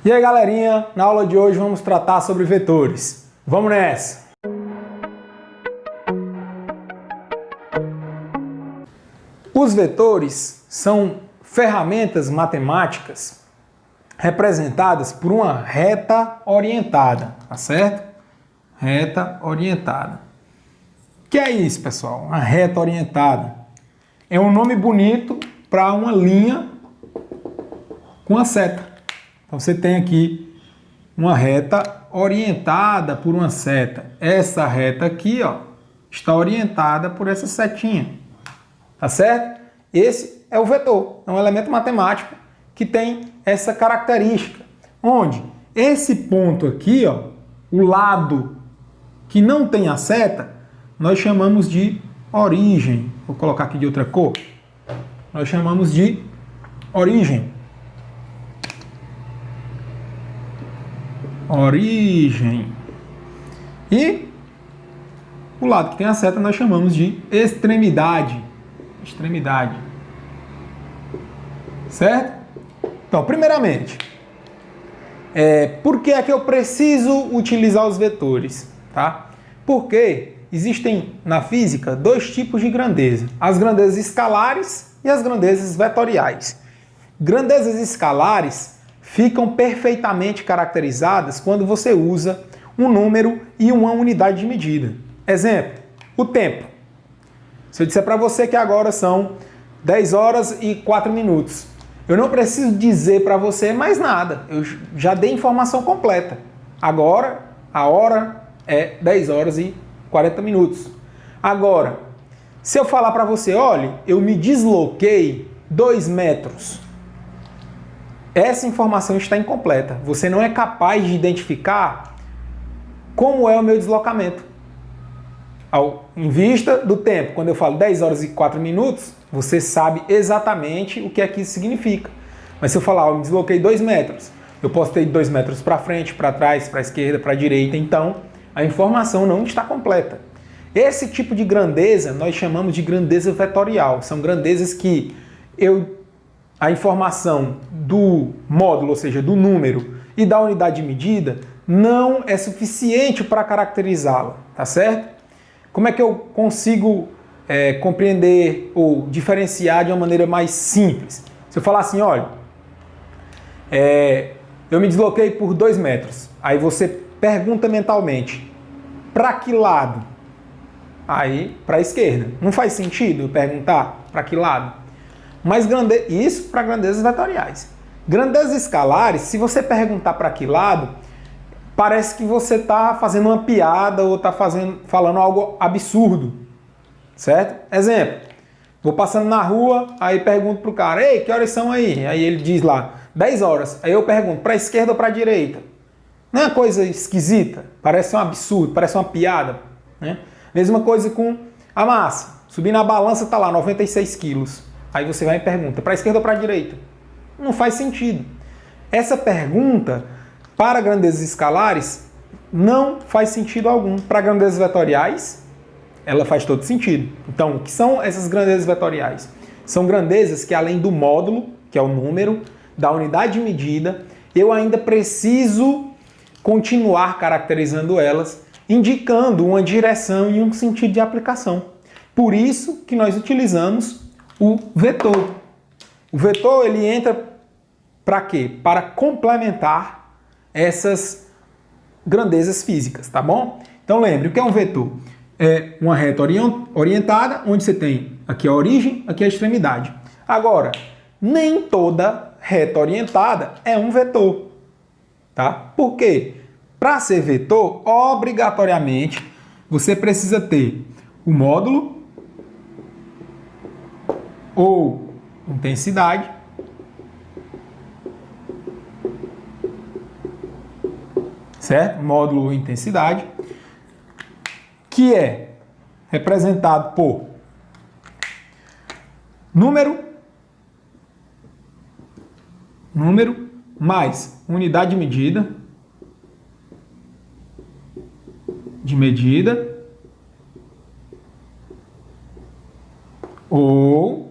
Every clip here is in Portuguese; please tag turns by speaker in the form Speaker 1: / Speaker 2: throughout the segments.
Speaker 1: E aí, galerinha, na aula de hoje vamos tratar sobre vetores. Vamos nessa! Os vetores são ferramentas matemáticas representadas por uma reta orientada, tá certo? Reta orientada. O que é isso, pessoal? Uma reta orientada é um nome bonito para uma linha com uma seta. Então você tem aqui uma reta orientada por uma seta. Essa reta aqui, ó, está orientada por essa setinha. Tá certo? Esse é o vetor. É um elemento matemático que tem essa característica. Onde esse ponto aqui, ó, o lado que não tem a seta, nós chamamos de origem. Vou colocar aqui de outra cor. Nós chamamos de origem. Origem. E o lado que tem a seta nós chamamos de extremidade. Extremidade. Certo? Então, primeiramente, por que é que eu preciso utilizar os vetores? Tá? Porque existem na física dois tipos de grandeza. As grandezas escalares e as grandezas vetoriais. Grandezas escalares ficam perfeitamente caracterizadas quando você usa um número e uma unidade de medida. Exemplo, o tempo. Se eu disser para você que agora são 10 horas e 4 minutos, eu não preciso dizer para você mais nada, eu já dei informação completa. Agora, a hora é 10 horas e 40 minutos. Agora, se eu falar para você, olha, eu me desloquei 2 metros, essa informação está incompleta. Você não é capaz de identificar como é o meu deslocamento. Em vista do tempo, quando eu falo 10 horas e 4 minutos, você sabe exatamente o que é que isso significa. Mas se eu falar, eu me desloquei 2 metros, eu posso ter 2 metros para frente, para trás, para a esquerda, para a direita, então a informação não está completa. Esse tipo de grandeza nós chamamos de grandeza vetorial. São grandezas que a informação do módulo, ou seja, do número e da unidade de medida, não é suficiente para caracterizá-la, tá certo? Como é que eu consigo compreender ou diferenciar de uma maneira mais simples? Se eu falar assim, olha, eu me desloquei por 2 metros, aí você pergunta mentalmente, para que lado? Aí, para a esquerda. Não faz sentido eu perguntar para que lado? Mas isso para grandezas vetoriais. Grandezas escalares, se você perguntar para que lado, parece que você está fazendo uma piada ou está falando algo absurdo. Certo? Exemplo, vou passando na rua, aí pergunto para o cara, ei, que horas são aí? Aí ele diz lá, 10 horas. Aí eu pergunto, para a esquerda ou para a direita? Não é uma coisa esquisita? Parece um absurdo, parece uma piada. Né? Mesma coisa com a massa. Subir na balança está lá, 96 quilos. Aí você vai e pergunta, para a esquerda ou para a direita? Não faz sentido. Essa pergunta, para grandezas escalares, não faz sentido algum. Para grandezas vetoriais, ela faz todo sentido. Então, o que são essas grandezas vetoriais? São grandezas que, além do módulo, que é o número, da unidade de medida, eu ainda preciso continuar caracterizando elas, indicando uma direção e um sentido de aplicação. Por isso que nós utilizamos o vetor. O vetor, ele entra para quê? Para complementar essas grandezas físicas, tá bom? Então lembre, o que é um vetor? É uma reta orientada, onde você tem aqui a origem, aqui a extremidade. Agora, nem toda reta orientada é um vetor, tá? Por quê? Para ser vetor, obrigatoriamente, você precisa ter o módulo ou intensidade, certo? Módulo ou intensidade, que é representado por número mais unidade de medida ou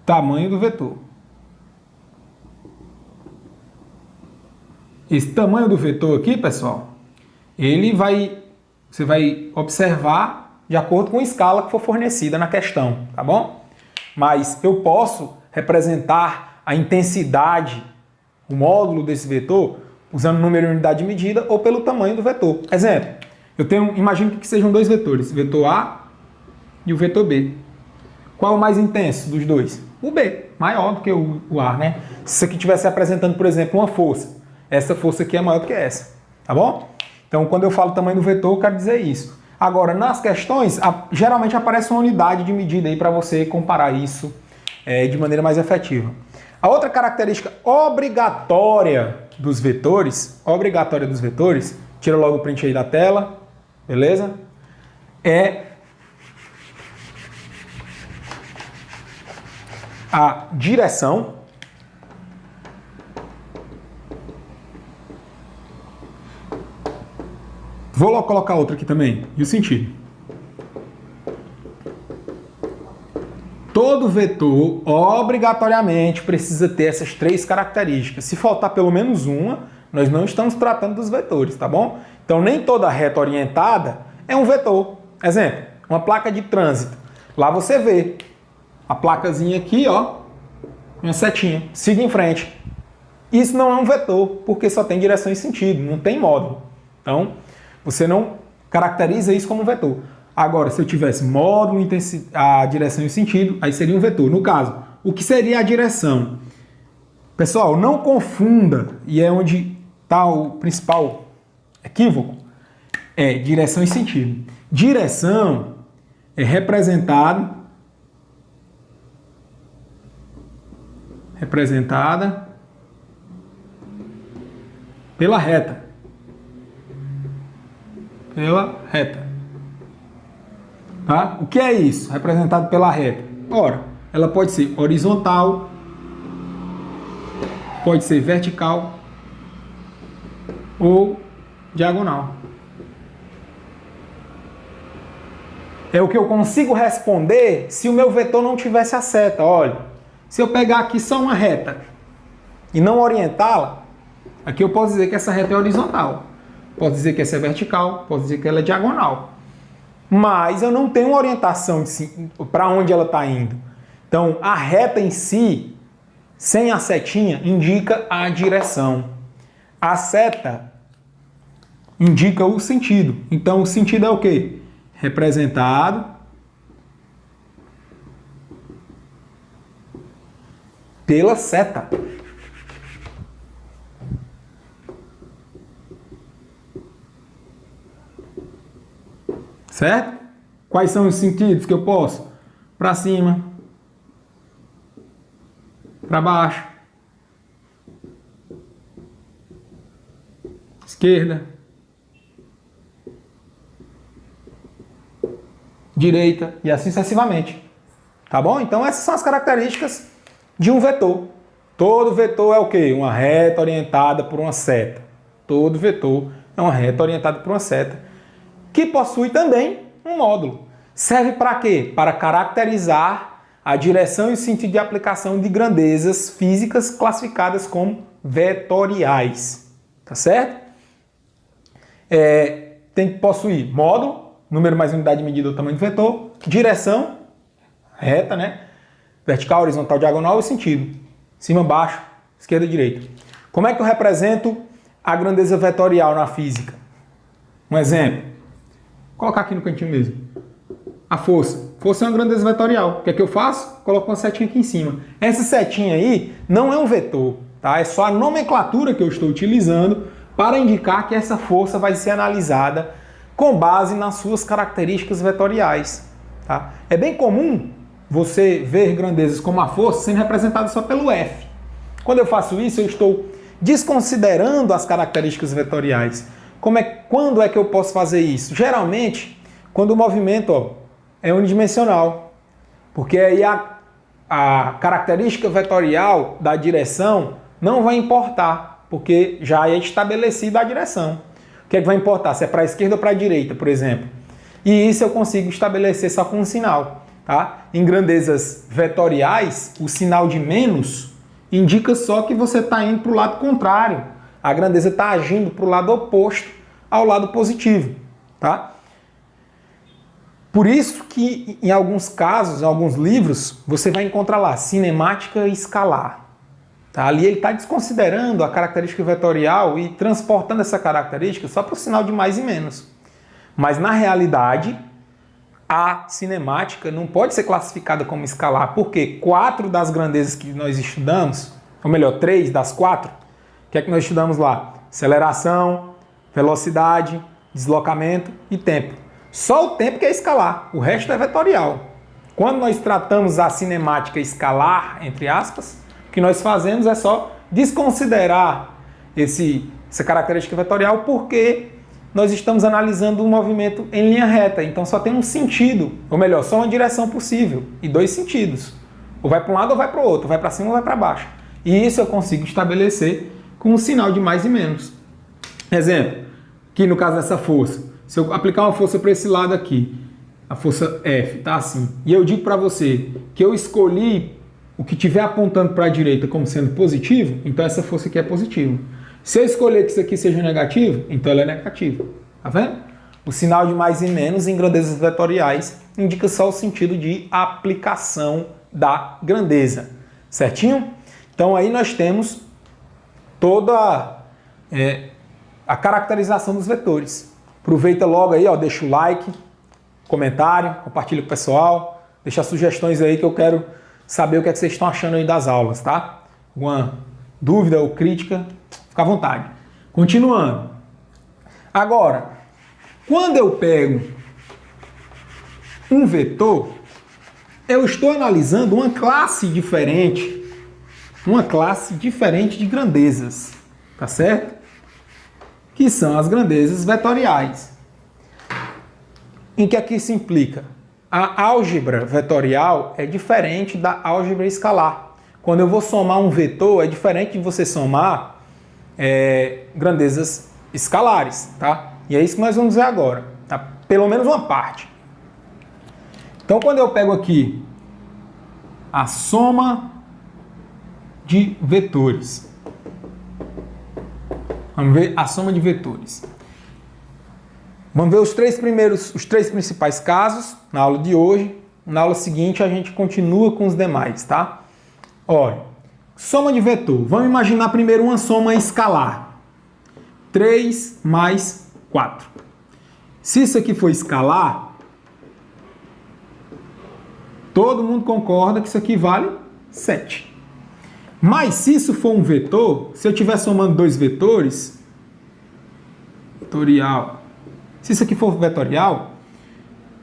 Speaker 1: tamanho do vetor. esse tamanho do vetor aqui, pessoal, você vai observar de acordo com a escala que for fornecida na questão, tá bom? Mas eu posso representar a intensidade, o módulo desse vetor, usando o número e unidade de medida ou pelo tamanho do vetor. Exemplo, imagino que sejam dois vetores, o vetor A e o vetor B. Qual é o mais intenso dos dois? O B, maior do que o A, né? Se isso aqui estivesse apresentando, por exemplo, uma força, essa força aqui é maior do que essa, tá bom? Então, quando eu falo tamanho do vetor, eu quero dizer isso. Agora, nas questões, geralmente aparece uma unidade de medida aí para você comparar isso de maneira mais efetiva. A outra característica obrigatória dos vetores, tira logo o print aí da tela, beleza? É a direção. Vou colocar outra aqui também, e o sentido. Todo vetor obrigatoriamente precisa ter essas três características. Se faltar pelo menos uma, nós não estamos tratando dos vetores, tá bom? Então nem toda reta orientada é um vetor. Exemplo, uma placa de trânsito. Lá você vê a placazinha aqui, ó, uma setinha, siga em frente. Isso não é um vetor, porque só tem direção e sentido, não tem módulo. Então, você não caracteriza isso como um vetor. Agora, se eu tivesse módulo, a direção e o sentido, aí seria um vetor. No caso, o que seria a direção? Pessoal, não confunda, e é onde está o principal equívoco, é direção e sentido. Direção é representada pela reta. Tá? O que é isso? Representado pela reta. Ora, ela pode ser horizontal, pode ser vertical ou diagonal. É o que eu consigo responder se o meu vetor não tivesse a seta. Olha, se eu pegar aqui só uma reta e não orientá-la, aqui eu posso dizer que essa reta é horizontal. Posso dizer que essa é vertical, posso dizer que ela é diagonal. Mas eu não tenho uma orientação para onde ela está indo. Então, a reta em si, sem a setinha, indica a direção. A seta indica o sentido. Então, o sentido é o quê? Representado pela seta. Certo? Quais são os sentidos que eu posso? Para cima, para baixo, esquerda, direita e assim sucessivamente. Tá bom? Então essas são as características de um vetor. Todo vetor é o quê? Uma reta orientada por uma seta. Todo vetor é uma reta orientada por uma seta, que possui também um módulo. Serve para quê? Para caracterizar a direção e o sentido de aplicação de grandezas físicas classificadas como vetoriais. Tá certo? Tem que possuir módulo, número mais unidade de medida ou tamanho do vetor, direção, reta, né? Vertical, horizontal, diagonal e sentido. Cima, baixo, esquerda, direita. Como é que eu represento a grandeza vetorial na física? Um exemplo. Vou colocar aqui no cantinho mesmo. A força. Força é uma grandeza vetorial. O que é que eu faço? Coloco uma setinha aqui em cima. Essa setinha aí não é um vetor, tá? É só a nomenclatura que eu estou utilizando para indicar que essa força vai ser analisada com base nas suas características vetoriais, tá? É bem comum você ver grandezas como a força sendo representadas só pelo F. Quando eu faço isso, eu estou desconsiderando as características vetoriais. Quando é que eu posso fazer isso? Geralmente, quando o movimento é unidimensional. Porque aí a característica vetorial da direção não vai importar, porque já é estabelecida a direção. O que é que vai importar? Se é para a esquerda ou para a direita, por exemplo. E isso eu consigo estabelecer só com um sinal. Tá? Em grandezas vetoriais, o sinal de menos indica só que você está indo para o lado contrário a grandeza está agindo para o lado oposto ao lado positivo, tá? Por isso que em alguns casos, em alguns livros, você vai encontrar lá cinemática escalar. Tá? Ali ele está desconsiderando a característica vetorial e transportando essa característica só para o sinal de mais e menos. Mas na realidade, a cinemática não pode ser classificada como escalar, porque 4 das grandezas que nós estudamos, ou melhor, 3 das 4, o que é que nós estudamos lá? Aceleração, velocidade, deslocamento e tempo. Só o tempo que é escalar, o resto é vetorial. Quando nós tratamos a cinemática escalar, entre aspas, o que nós fazemos é só desconsiderar essa característica vetorial porque nós estamos analisando um movimento em linha reta, então só tem um sentido, ou melhor, só uma direção possível e 2 sentidos. Ou vai para um lado ou vai para o outro, vai para cima ou vai para baixo. E isso eu consigo estabelecer com um sinal de mais e menos. Exemplo, aqui no caso dessa força, se eu aplicar uma força para esse lado aqui, a força F tá assim, e eu digo para você que eu escolhi o que estiver apontando para a direita como sendo positivo, então essa força aqui é positiva. Se eu escolher que isso aqui seja negativo, então ela é negativa. Tá vendo? O sinal de mais e menos em grandezas vetoriais indica só o sentido de aplicação da grandeza. Certinho? Então aí nós temos toda a caracterização dos vetores. Aproveita logo aí, ó, deixa o like, comentário, compartilha com o pessoal, deixa sugestões aí que eu quero saber o que é que vocês estão achando aí das aulas, tá? Alguma dúvida ou crítica, fica à vontade. Continuando. Agora, quando eu pego um vetor, eu estou analisando uma classe diferente de grandezas, tá certo? Que são as grandezas vetoriais. Em que aqui isso implica? A álgebra vetorial é diferente da álgebra escalar. Quando eu vou somar um vetor, é diferente de você somar grandezas escalares, tá? E é isso que nós vamos ver agora, tá? Pelo menos uma parte. Então, quando eu pego aqui a soma de vetores, vamos ver a soma de vetores. Vamos ver os três principais casos na aula de hoje. Na aula seguinte a gente continua com os demais, tá? Olha, soma de vetor. Vamos imaginar primeiro uma soma escalar. 3 mais 4. Se isso aqui for escalar, todo mundo concorda que isso aqui vale 7. Mas se isso for um vetor, se eu estiver somando 2 vetores, vetorial, se isso aqui for vetorial,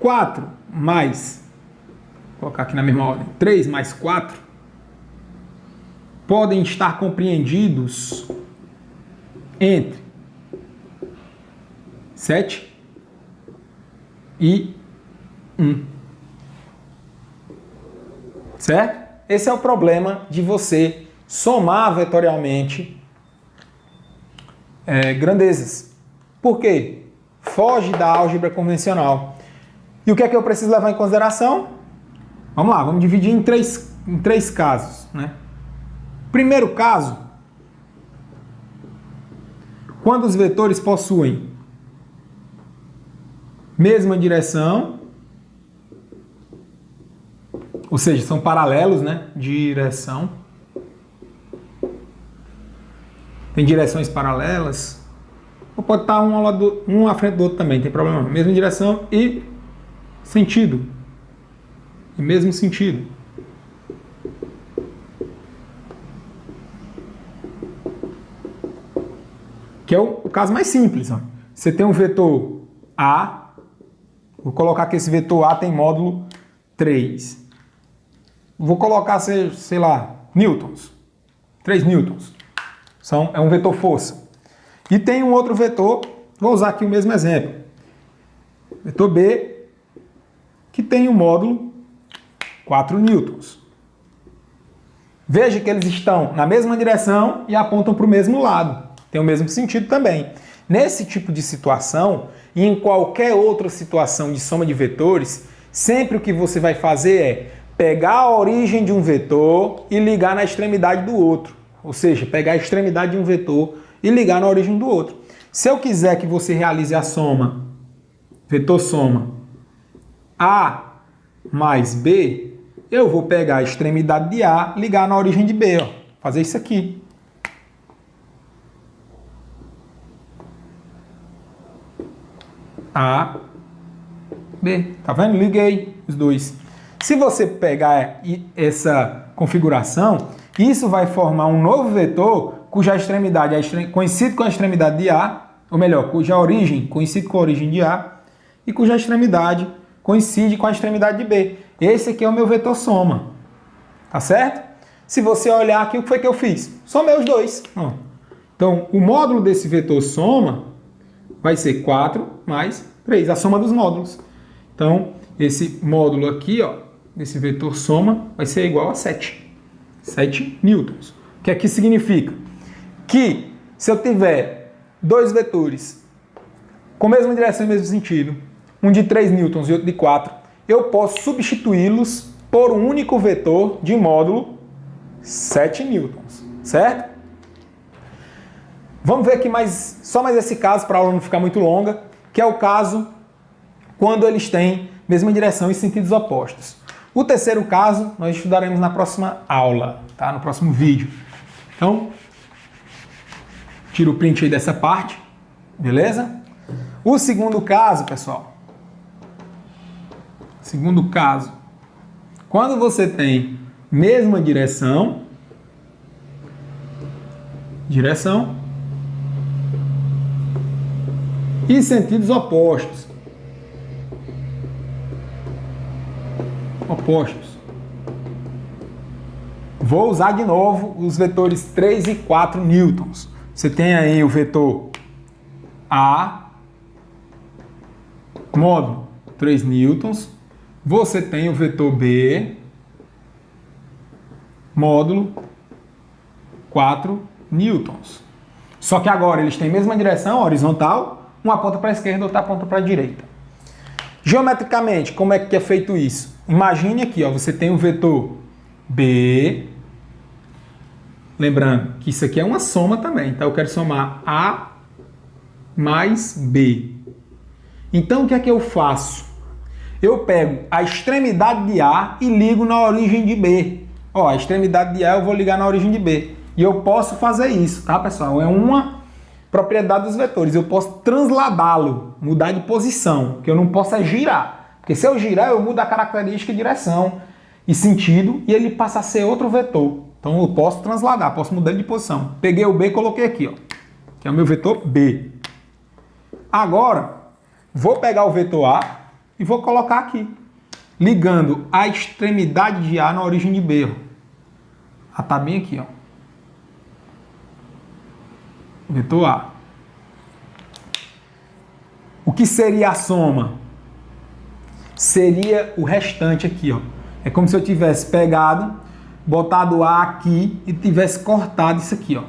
Speaker 1: 4 mais, vou colocar aqui na mesma ordem, 3 mais 4, podem estar compreendidos entre 7 e 1. Certo? Esse é o problema de você somar vetorialmente grandezas. Por quê? Foge da álgebra convencional. E o que é que eu preciso levar em consideração? Vamos lá, vamos dividir em três casos, né? Primeiro caso, quando os vetores possuem mesma direção, ou seja, são paralelos, né? Direção. Tem direções paralelas. Ou pode estar um à frente do outro também, tem problema. Mesma direção e sentido. E mesmo sentido. Que é o caso mais simples. Ó. Você tem um vetor A. Vou colocar que esse vetor A tem módulo 3. Vou colocar, sei lá, newtons. 3 newtons. É um vetor força. E tem um outro vetor, vou usar aqui o mesmo exemplo. Vetor B, que tem um módulo 4 newtons. Veja que eles estão na mesma direção e apontam para o mesmo lado. Tem o mesmo sentido também. Nesse tipo de situação, e em qualquer outra situação de soma de vetores, sempre o que você vai fazer é pegar a origem de um vetor e ligar na extremidade do outro. Ou seja, pegar a extremidade de um vetor e ligar na origem do outro. Se eu quiser que você realize a soma, vetor soma A mais B, eu vou pegar a extremidade de A, ligar na origem de B, ó. Fazer isso aqui. A, B. Tá vendo? Liguei os dois. Se você pegar essa configuração, isso vai formar um novo vetor cuja extremidade coincide com a extremidade de A, ou melhor, cuja origem coincide com a origem de A e cuja extremidade coincide com a extremidade de B. Esse aqui é o meu vetor soma. Tá certo? Se você olhar aqui, o que foi que eu fiz? Somei os dois. Ó. Então, o módulo desse vetor soma vai ser 4 mais 3, a soma dos módulos. Então, esse módulo aqui, ó, desse vetor soma, vai ser igual a 7. 7 newtons. O que aqui significa? Que se eu tiver dois vetores com a mesma direção e mesmo sentido, um de 3 newtons e outro de 4, eu posso substituí-los por um único vetor de módulo 7 newtons, certo? Vamos ver aqui só mais esse caso para a aula não ficar muito longa, que é o caso quando eles têm mesma direção e sentidos opostos. O terceiro caso nós estudaremos na próxima aula, tá? No próximo vídeo. Então, tira o print aí dessa parte, beleza? O segundo caso, pessoal. Segundo caso, quando você tem mesma direção e sentidos opostos. Vou usar de novo os vetores 3 e 4 newtons. Você tem aí o vetor A, módulo 3 newtons. Você tem o vetor B, módulo 4 newtons. Só que agora eles têm a mesma direção, horizontal, uma aponta para a esquerda, outra aponta para a direita. Geometricamente, como é que é feito isso? Imagine aqui, ó, você tem o vetor B, lembrando que isso aqui é uma soma também, então eu quero somar A mais B. Então o que é que eu faço? Eu pego a extremidade de A e ligo na origem de B. Ó, a extremidade de A eu vou ligar na origem de B. E eu posso fazer isso, tá, pessoal? É uma propriedade dos vetores. Eu posso transladá-lo, mudar de posição, que eu não posso é girar. Porque se eu girar, eu mudo a característica de direção e sentido e ele passa a ser outro vetor. Então eu posso transladar, posso mudar de posição. Peguei o B e coloquei aqui, ó, que é o meu vetor B. Agora, vou pegar o vetor A e vou colocar aqui, ligando a extremidade de A na origem de B. Ó. Tá bem aqui, ó. Vetor A. O que seria a soma? Seria o restante aqui, ó. É como se eu tivesse pegado, botado A aqui e tivesse cortado isso aqui, ó.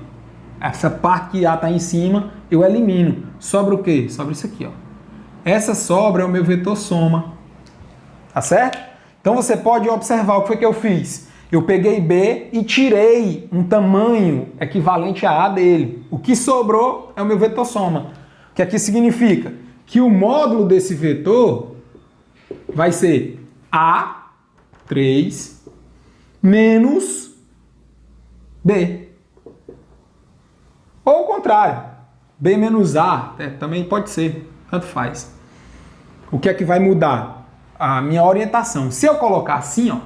Speaker 1: Essa parte que A está em cima, eu elimino. Sobra o quê? Sobra isso aqui, ó. Essa sobra é o meu vetor soma. Tá certo? Então você pode observar o que foi que eu fiz. Eu peguei B e tirei um tamanho equivalente a A dele. O que sobrou é o meu vetor soma. O que aqui significa? Que o módulo desse vetor vai ser A3 menos B. Ou o contrário. B menos A, também pode ser. Tanto faz. O que é que vai mudar? A minha orientação. Se eu colocar assim, ó.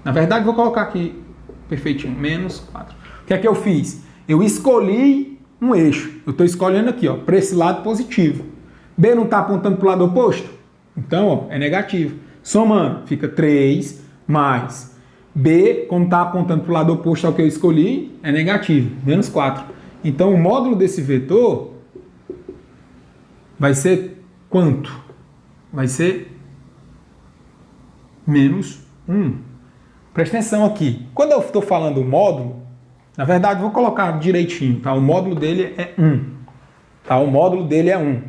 Speaker 1: Na verdade, vou colocar aqui perfeitinho. Menos 4. O que é que eu fiz? Eu escolhi um eixo. Eu estou escolhendo aqui, ó, para esse lado positivo. B não está apontando para o lado oposto? Então, ó, é negativo. Somando, fica 3 mais B, como está apontando para o lado oposto ao que eu escolhi, é negativo. Menos 4. Então, o módulo desse vetor vai ser quanto? Vai ser menos 1. Presta atenção aqui. Quando eu estou falando módulo, na verdade, vou colocar direitinho, tá? O módulo dele é 1. Tá? O módulo dele é 1.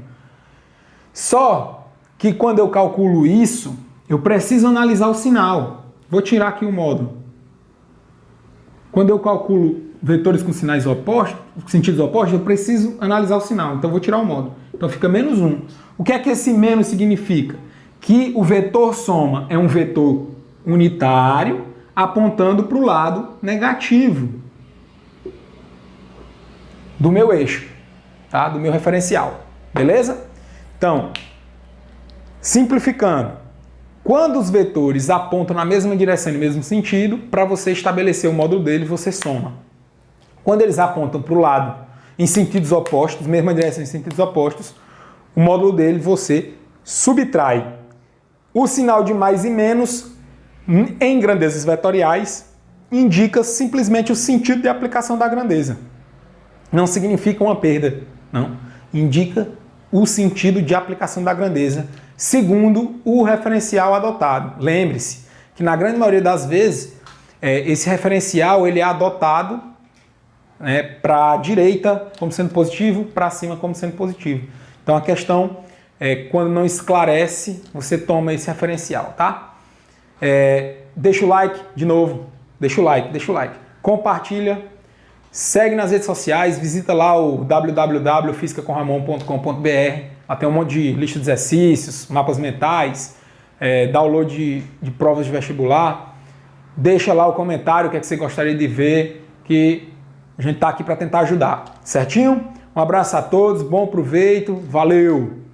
Speaker 1: Só que quando eu calculo isso, eu preciso analisar o sinal. Vou tirar aqui o módulo. Quando eu calculo vetores com sinais opostos, sentidos opostos, eu preciso analisar o sinal. Então eu vou tirar o módulo. Então fica menos 1. O que é que esse menos significa? Que o vetor soma é um vetor unitário apontando para o lado negativo do meu eixo, tá? Do meu referencial. Beleza? Então, simplificando, quando os vetores apontam na mesma direção e no mesmo sentido, para você estabelecer o módulo dele, você soma. Quando eles apontam para o lado em sentidos opostos, mesma direção em sentidos opostos, o módulo dele você subtrai. O sinal de mais e menos em grandezas vetoriais indica simplesmente o sentido de aplicação da grandeza. Não significa uma perda, não. Indica o sentido de aplicação da grandeza, segundo o referencial adotado. Lembre-se que na grande maioria das vezes, esse referencial ele é adotado para a direita como sendo positivo, para cima como sendo positivo. Então a questão é, quando não esclarece, você toma esse referencial, tá? Deixa o like de novo, deixa o like. Compartilha, segue nas redes sociais, visita lá o www.fisicacomramon.com.br. Lá tem um monte de lista de exercícios, mapas mentais, download de provas de vestibular. Deixa lá o comentário, o que é que você gostaria de ver, que a gente está aqui para tentar ajudar, certinho? Um abraço a todos, bom proveito, valeu!